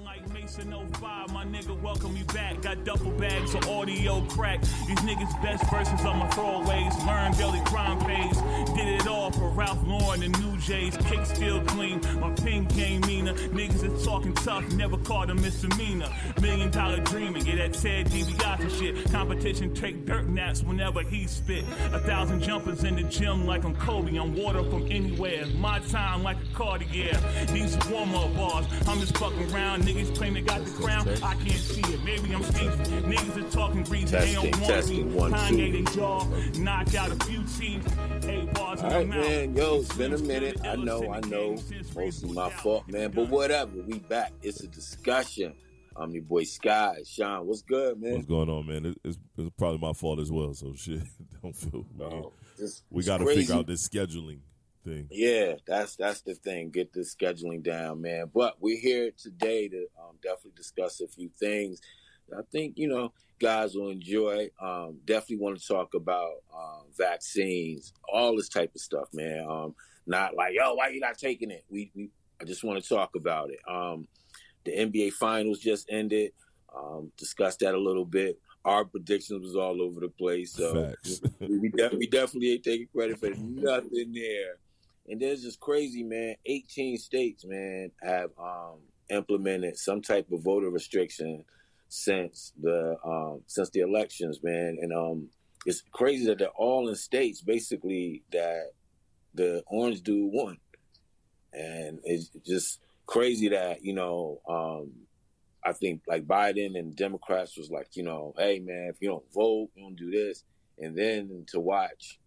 like Mason 05, my nigga, welcome me back. Got duffel bags of audio crack. These niggas' best verses on my throwaways. Learn daily crime pays. Did it all for Ralph Lauren and New Jays. Kick still clean, my pin game meaner. Niggas is talking tough, never caught a misdemeanor. $1 million dreaming, yeah, that Ted DiBiase shit. Competition take dirt naps whenever he spit. 1,000 jumpers in the gym like I'm Kobe. I'm water from anywhere. My time like a Cartier. These warm-up bars. I'm just fucking around. Niggas claim they got the crown. I can't see it. Maybe I'm stinky. Niggas are talking reason. They don't want me. Kanye, they jaw. Knock out a few teeth. 8 bars in All my right, mouth. man. Yo, it's been a minute. I know. Mostly my fault, man. But whatever. We back. It's a discussion. I'm your boy Sky. Sean, what's good, man? What's going on, man? It's probably my fault as well, so shit. Don't feel bad. No, we got to figure out this scheduling thing. Yeah, that's the thing. Get the scheduling down, man. But we're here today to definitely discuss a few things that I think, guys will enjoy. Definitely want to talk about vaccines, all this type of stuff, man. Not like, yo, why you not taking it? I just want to talk about it. The NBA Finals just ended. Discussed that a little bit. Our predictions was all over the place. So we definitely ain't taking credit for nothing there. And then it's just crazy, man. 18 states, man, have implemented some type of voter restriction since the elections, man. And it's crazy that they're all in states, basically, that the orange dude won. And it's just crazy that, I think like Biden and Democrats was like, hey, man, if you don't vote, you don't do this. And then to watch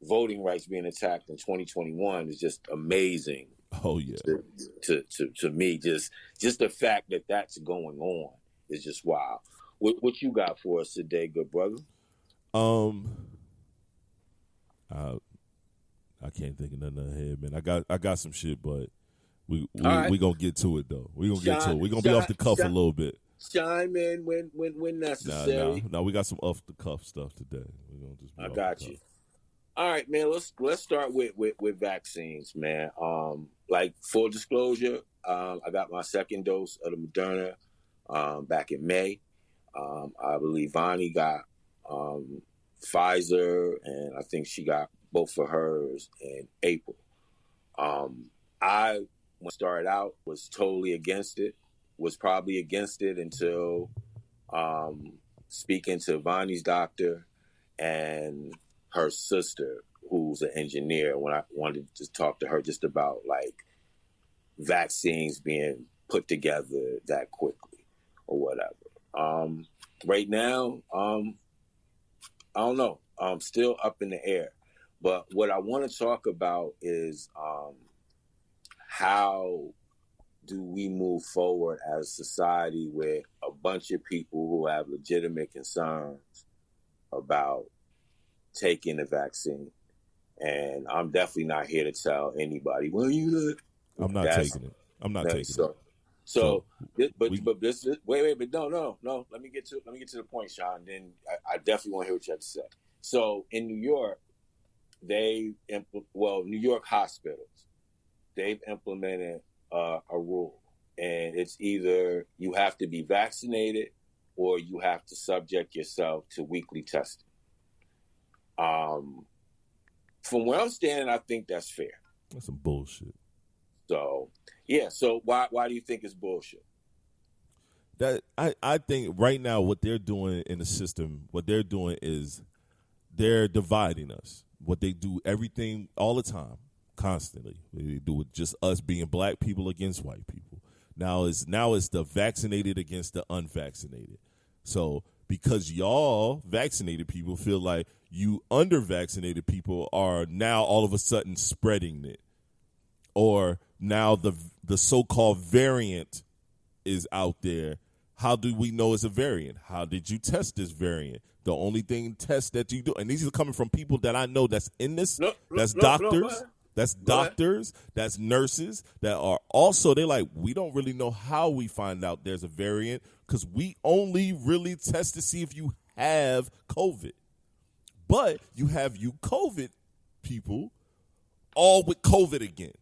voting rights being attacked in 2021 is just amazing. Oh, yeah. To me, just the fact that that's going on is just wild. What you got for us today, good brother? I can't think of nothing ahead, man. I got some shit, but we gonna get to it though. We gonna get to it. We gonna be off the cuff a little bit. Chime in when necessary. No, we got some off the cuff stuff today. We gonna just. I got you. All right, man. Let's start with vaccines, man. Like full disclosure, I got my second dose of the Moderna back in May. I believe Vonnie got Pfizer, and I think she got both of hers in April. When I started out, was totally against it. Was probably against it until speaking to Vonnie's doctor and her sister, who's an engineer, when I wanted to talk to her just about like vaccines being put together that quickly or whatever. Right now, I don't know. I'm still up in the air. But what I want to talk about is how do we move forward as a society with a bunch of people who have legitimate concerns about taking the vaccine. And I'm definitely not here to tell anybody, well, you look. I'm not taking it. But this is, wait, but no. Let me get to the point, Sean. Then I definitely want to hear what you have to say. So in New York, New York hospitals, they've implemented a rule, and it's either you have to be vaccinated or you have to subject yourself to weekly testing. From where I'm standing, I think that's fair. That's some bullshit. So, yeah. So why do you think it's bullshit? That I think right now what they're doing in the system, what they're doing is they're dividing us. What they do everything all the time, constantly. They do it just us being black people against white people. Now it's the vaccinated against the unvaccinated. So because y'all vaccinated people feel like you under-vaccinated people are now all of a sudden spreading it. Or now the so-called variant is out there. How do we know it's a variant? How did you test this variant? The only test that you do, and these are coming from people that I know that's in this, that's doctors, that's nurses, that are also, they're like, we don't really know how we find out there's a variant because we only really test to see if you have COVID. But you have COVID people all with COVID again.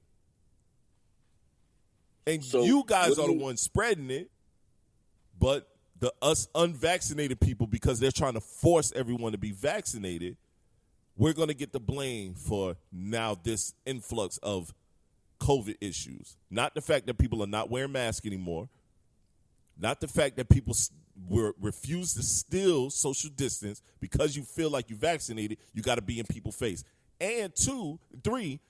And So you guys what are do the you- ones spreading it, but us unvaccinated people, because they're trying to force everyone to be vaccinated, we're going to get the blame for now this influx of COVID issues. Not the fact that people are not wearing masks anymore. Not the fact that people refuse to still social distance because you feel like you're vaccinated, you got to be in people's face. And 2, 3,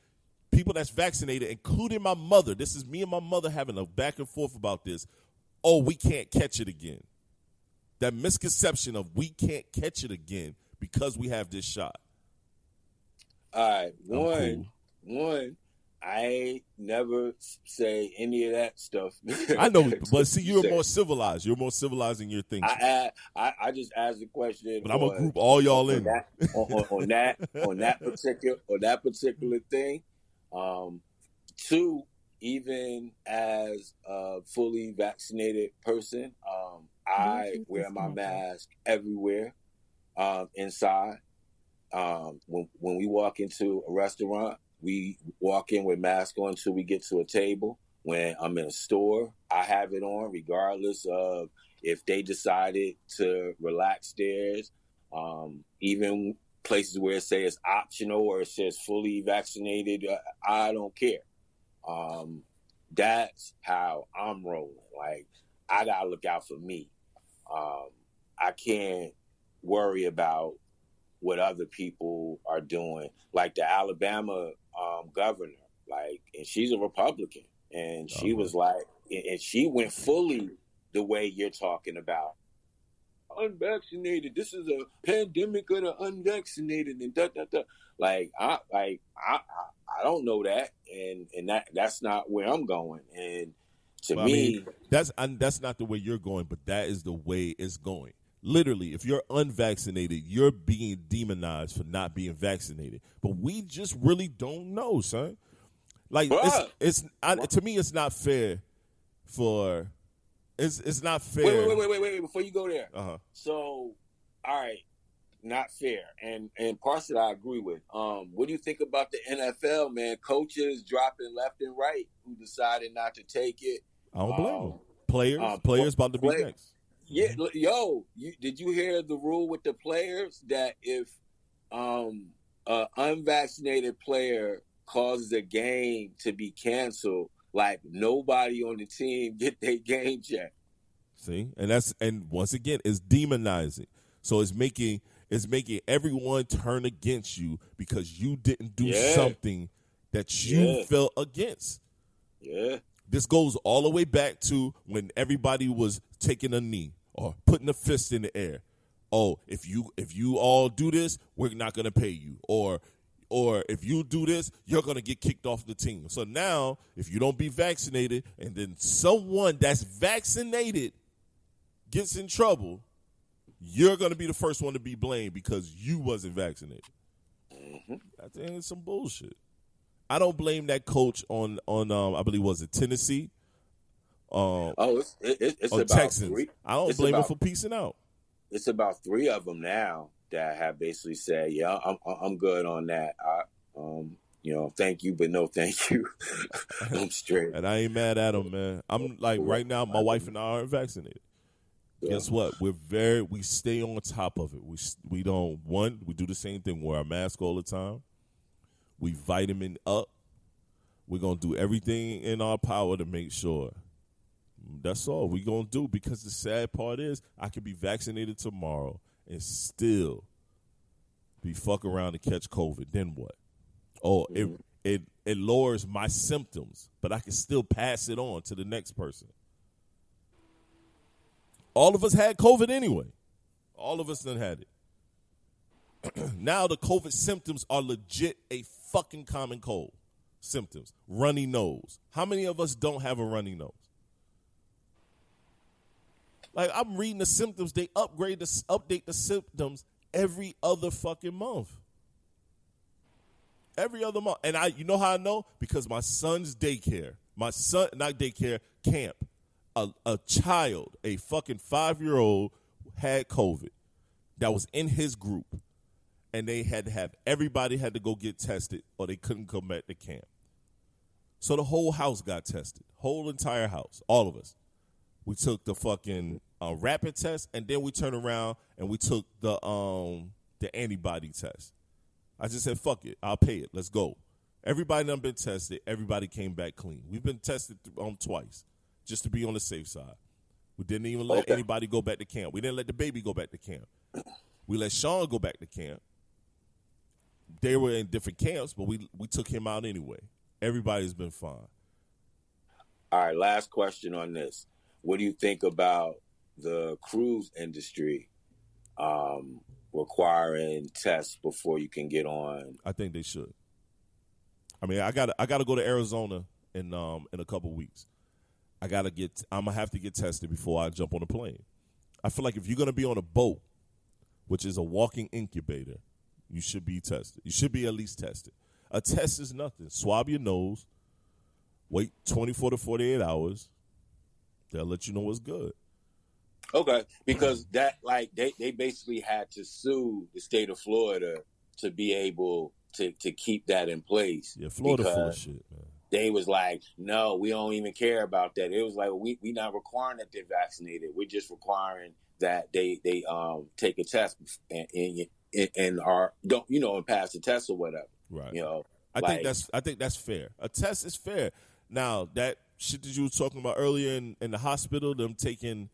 people that's vaccinated, including my mother. This is me and my mother having a back and forth about this. Oh, we can't catch it again. That misconception of we can't catch it again because we have this shot. All right, I'm one. I never say any of that stuff. I know, but see, you're more civilized. You're more civilized in your thinking. I just asked the question, But I'm gonna group all y'all in on that particular thing. 2, even as a fully vaccinated person, I wear my mask everywhere inside. When we walk into a restaurant, we walk in with masks on until we get to a table. When I'm in a store, I have it on regardless of if they decided to relax theirs. Even places where it says optional or it says fully vaccinated, I don't care. That's how I'm rolling. Like, I gotta look out for me. I can't worry about what other people are doing. Like the Alabama governor, like, and she's a Republican, and she was like, and she went fully the way you're talking about. Unvaccinated. This is a pandemic of the unvaccinated, and da da da. I don't know that, and that's not where I'm going. And to me, that's not the way you're going, but that is the way it's going. Literally, if you're unvaccinated, you're being demonized for not being vaccinated. But we just really don't know, son. Like, to me, it's not fair for. It's not fair. Wait! Before you go there, So, all right, not fair, and parts that I agree with. What do you think about the NFL, man? Coaches dropping left and right who decided not to take it. I don't blame them. Players about to be next. Yeah, did you hear the rule with the players that if an unvaccinated player causes a game to be canceled, like, nobody on the team get their game check? See, and once again, it's demonizing. So it's making everyone turn against you because you didn't do something that you felt against. Yeah. This goes all the way back to when everybody was taking a knee or putting a fist in the air. Oh, if you all do this, we're not going to pay you. Or if you do this, you're going to get kicked off the team. So now, if you don't be vaccinated and then someone that's vaccinated gets in trouble, you're going to be the first one to be blamed because you wasn't vaccinated. Mm-hmm. I think it's some bullshit. I don't blame that coach on I believe, was it Tennessee? It's about Texans. 3. I don't blame him for piecing out. It's about 3 of them now that have basically said, "Yeah, I'm good on that. Thank you, but no, thank you. I'm straight." And I ain't mad at him, man. I'm like, right now, my wife and I aren't vaccinated. Yeah. Guess what? We stay on top of it. We don't we do the same thing. We wear our mask all the time. We vitamin up. We're gonna do everything in our power to make sure. That's all we're going to do, because the sad part is I could be vaccinated tomorrow and still be fuck around and catch COVID. Then what? Oh, it lowers my symptoms, but I can still pass it on to the next person. All of us had COVID anyway. All of us done had it. Now the COVID symptoms are legit a fucking common cold symptoms. Runny nose. How many of us don't have a runny nose? Like, I'm reading the symptoms. They update the symptoms every other fucking month. Every other month. And you know how I know? Because my son's camp. A child, a fucking 5-year-old had COVID that was in his group. And they had to have, everybody had to go get tested or they couldn't come back to camp. So the whole house got tested, whole entire house, all of us. We took the fucking rapid test, and then we turned around and we took the antibody test. I just said, fuck it, I'll pay it. Let's go. Everybody done been tested. Everybody came back clean. We've been tested twice just to be on the safe side. We didn't even let anybody go back to camp. We didn't let the baby go back to camp. We let Sean go back to camp. They were in different camps, but we took him out anyway. Everybody's been fine. All right, last question on this. What do you think about the cruise industry requiring tests before you can get on? I think they should. I mean, I gotta go to Arizona in a couple weeks. I'm gonna have to get tested before I jump on a plane. I feel like if you're gonna be on a boat, which is a walking incubator, you should be tested. You should be at least tested. A test is nothing. Swab your nose, wait 24 to 48 hours. They'll let you know what's good. Okay, because that they basically had to sue the state of Florida to be able to keep that in place. Yeah, Florida full of shit, man. They was like, no, we don't even care about that. It was like, we not requiring that they're vaccinated. We're just requiring that they take a test and are don't and pass the test or whatever. Right. I think that's fair. A test is fair. Now that shit that you were talking about earlier in the hospital, them taking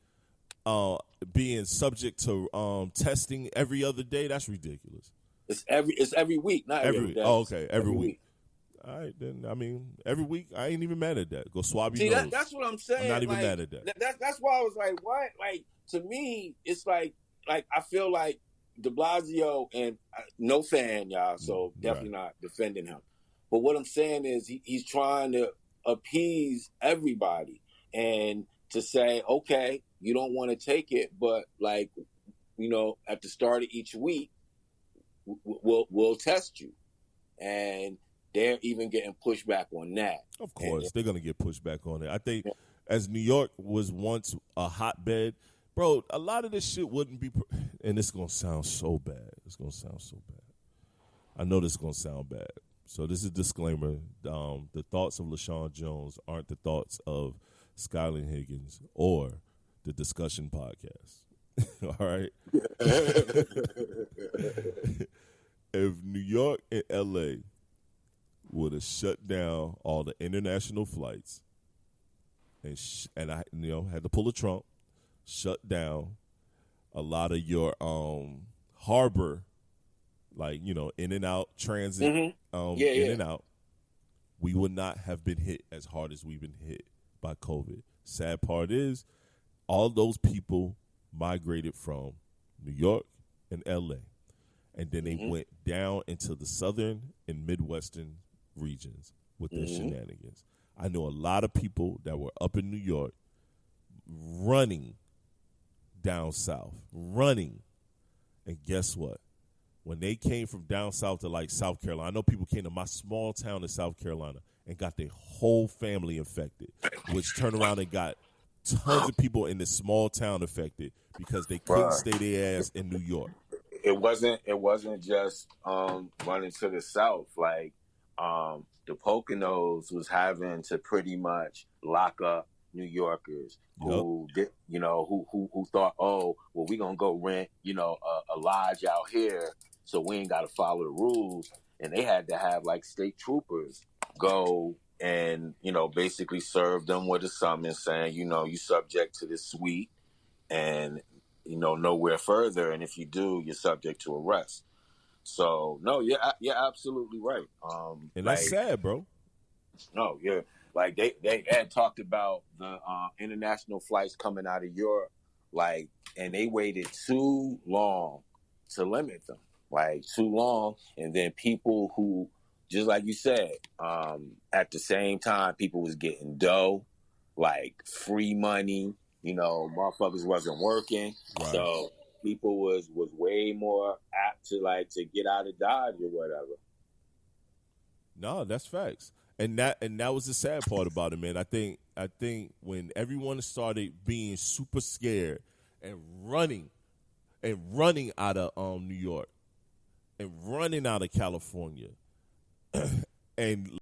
being subject to testing every other day, that's ridiculous. It's every week, not every day. Oh, okay, every week. All right, then. I mean, every week, I ain't even mad at that. Go swab your nose. That's what I'm saying. I'm not even mad at that. That's why I was like, what? Like, to me, it's like I feel like de Blasio, and no fan, y'all, so definitely not defending him. But what I'm saying is he's trying to appease everybody and to say, okay, you don't want to take it, but at the start of each week, we'll test you. And they're even getting pushback on that. Of course, they're going to get pushback on it. I think as New York was once a hotbed, bro, a lot of this shit wouldn't be, and it's going to sound so bad. It's going to sound so bad. I know this is going to sound bad. So this is a disclaimer. The thoughts of LaShawn Jones aren't the thoughts of Skylar Higgins or the Discussion Podcast. All right? If New York and L.A. would have shut down all the international flights and I had to pull a Trump, shut down a lot of your harbor, in and out transit, in and out, we would not have been hit as hard as we've been hit by COVID. Sad part is all those people migrated from New York and LA, and then they went down into the southern and midwestern regions with their shenanigans. I know a lot of people that were up in New York running down south, and guess what? When they came from down south to South Carolina, I know people came to my small town in South Carolina and got their whole family infected, which turned around and got tons of people in this small town affected because they couldn't stay their ass in New York. It wasn't just running to the south. The Poconos was having to pretty much lock up New Yorkers who thought, oh, well, we gonna go rent a lodge out here, so we ain't got to follow the rules, and they had to have state troopers go and basically serve them with a summons saying you subject to this suite and nowhere further, and if you do, you're subject to arrest. So no, you're absolutely right. And that's sad, bro. No, yeah. They had talked about the international flights coming out of Europe, and they waited too long to limit them, too long. And then people who, just like you said, at the same time, people was getting dough, free money. Motherfuckers wasn't working, so people was way more apt to get out of Dodge or whatever. No, that's facts. And that was the sad part about it, man. I think when everyone started being super scared and running out of New York and running out of California and